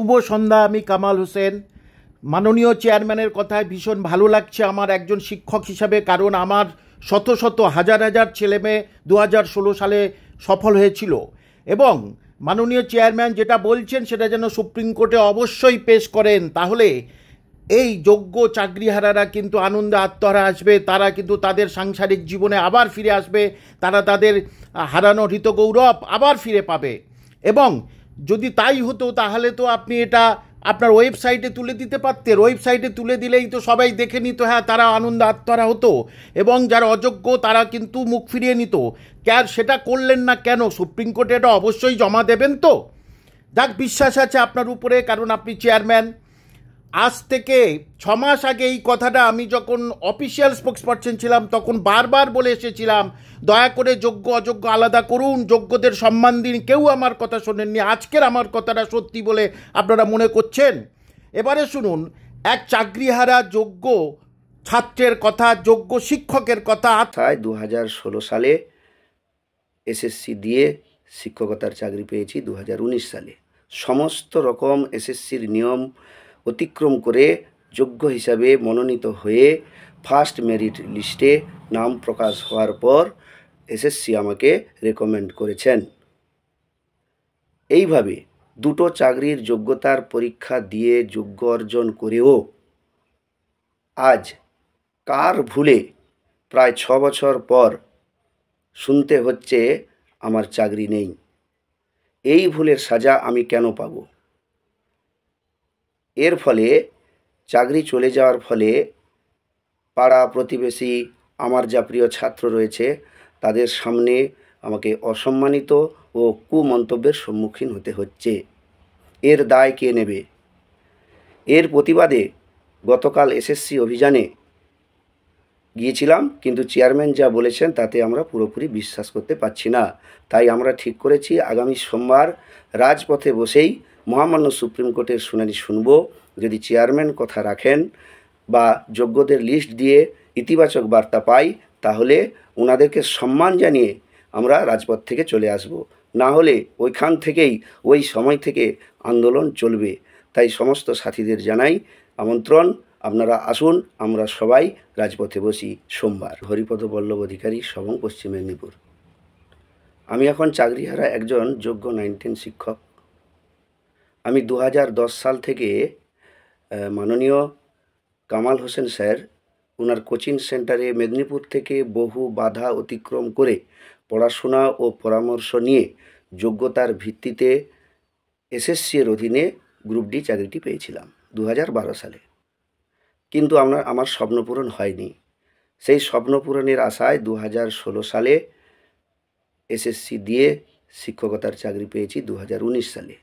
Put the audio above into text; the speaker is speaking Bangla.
শুভ সন্ধ্যা। আমি কামাল হোসেন। মাননীয় চেয়ারম্যানের কথায় ভীষণ ভালো লাগছে আমার একজন শিক্ষক হিসাবে, কারণ আমার শত শত হাজার হাজার ছেলেমেয়ে 2016 সালে সফল হয়েছিল। এবং মাননীয় চেয়ারম্যান যেটা বলছেন সেটা যেন সুপ্রিম কোর্টে অবশ্যই পেশ করেন, তাহলে এই যোগ্য চাকরিহারারা কিন্তু আনন্দে আত্মহারা আসবে, তারা কিন্তু তাদের সাংসারিক জীবনে আবার ফিরে আসবে, তারা তাদের হারানো হৃতগৌরব আবার ফিরে পাবে। এবং যদি তাই হতো তাহলে তো আপনি এটা আপনার ওয়েবসাইটে তুলে দিতে পারতেন। ওয়েবসাইটে তুলে দিলেই তো সবাই দেখে নিত, হ্যাঁ তারা আনন্দে আত্মহারা হতো, এবং যারা অযোগ্য তারা কিন্তু মুখ ফিরিয়ে নিত। সেটা করলেন না কেন? সুপ্রিম কোর্টে এটা অবশ্যই জমা দেবেন তো। যাক, বিশ্বাস আছে আপনার উপরে, কারণ আপনি চেয়ারম্যান। আজ থেকে 6 মাস আগে এই কথাটা আমি যখন অফিসিয়াল স্পোক্সপারসন ছিলাম তখন বারবার বলে এসেছিলাম, দয়া করে যোগ্য অযোগ্য আলাদা করুন, যোগ্যদের সম্মান দিন। কেউ আমার কথা শোনেননি। আজকের আমার কথাটা সত্যি বলে আপনারা মনে করছেন? এবারে শুনুন এক চাকরিহারা যোগ্য ছাত্রের কথা, যোগ্য শিক্ষকের কথা। 2016 সালে এসএসসি দিয়ে শিক্ষকতার চাকরি পেয়েছি। 2019 সালে সমস্ত রকম এসএসসির নিয়ম অতিক্রম করে যোগ্য হিসাবে মনোনীত হয়ে ফার্স্ট মেরিট লিস্টে নাম প্রকাশ হওয়ার পর এসএসসি আমাকে রেকমেন্ড করেছেন। এইভাবে দুটো চাকরির যোগ্যতার পরীক্ষা দিয়ে যোগ্য অর্জন করেও আজ কার ভুলে প্রায় 6 বছর পর শুনতে হচ্ছে আমার চাকরি নেই। এই ভুলের সাজা আমি কেন পাব? এর ফলে চাকরি চলে যাওয়ার ফলে পাড়া প্রতিবেশী, আমার যা প্রিয় ছাত্র রয়েছে তাদের সামনে আমাকে অসম্মানিত ও কুমন্তব্যের সম্মুখীন হতে হচ্ছে। এর দায় কে নেবে? এর প্রতিবাদে গতকাল এসএসসি অভিযানে গিয়েছিলাম, কিন্তু চেয়ারম্যান যা বলেছেন তাতে আমরা পুরোপুরি বিশ্বাস করতে পারছি না। তাই আমরা ঠিক করেছি আগামী সোমবার রাজপথে বসেই মহামান্য সুপ্রিম কোর্টের শুনানি শুনব। যদি চেয়ারম্যান কথা রাখেন বা যোগ্যদের লিস্ট দিয়ে ইতিবাচক বার্তা পাই, তাহলে ওনাদেরকে সম্মান জানিয়ে আমরা রাজপথ থেকে চলে আসব। না হলে ওইখান থেকেই ওই সময় থেকে আন্দোলন চলবে। তাই সমস্ত সাথীদের জানাই আমন্ত্রণ, আপনারা আসুন, আমরা সবাই রাজপথে বসি সোমবার। হরিপদ বল্লভ অধিকারী, সবং, পশ্চিম মেদিনীপুর। আমি এখন চাকরিহারা একজন যোগ্য 9-10 শিক্ষক। আমি 2010 সাল থেকে মাননীয় কামাল হোসেন স্যার ওনার কোচিং সেন্টারে মেদিনীপুর থেকে বহু বাধা অতিক্রম করে পড়াশোনা ও পরামর্শ নিয়ে যোগ্যতার ভিত্তিতে এসএসসির অধীনে গ্রুপ ডি চাকরিটি পেয়েছিলাম 2012 সালে। কিন্তু আমার স্বপ্ন পূরণ হয়নি। সেই স্বপ্ন পূরণের আশায় 2016 সালে এসএসসি দিয়ে শিক্ষকতার চাকরি পেয়েছি 2019 সালে।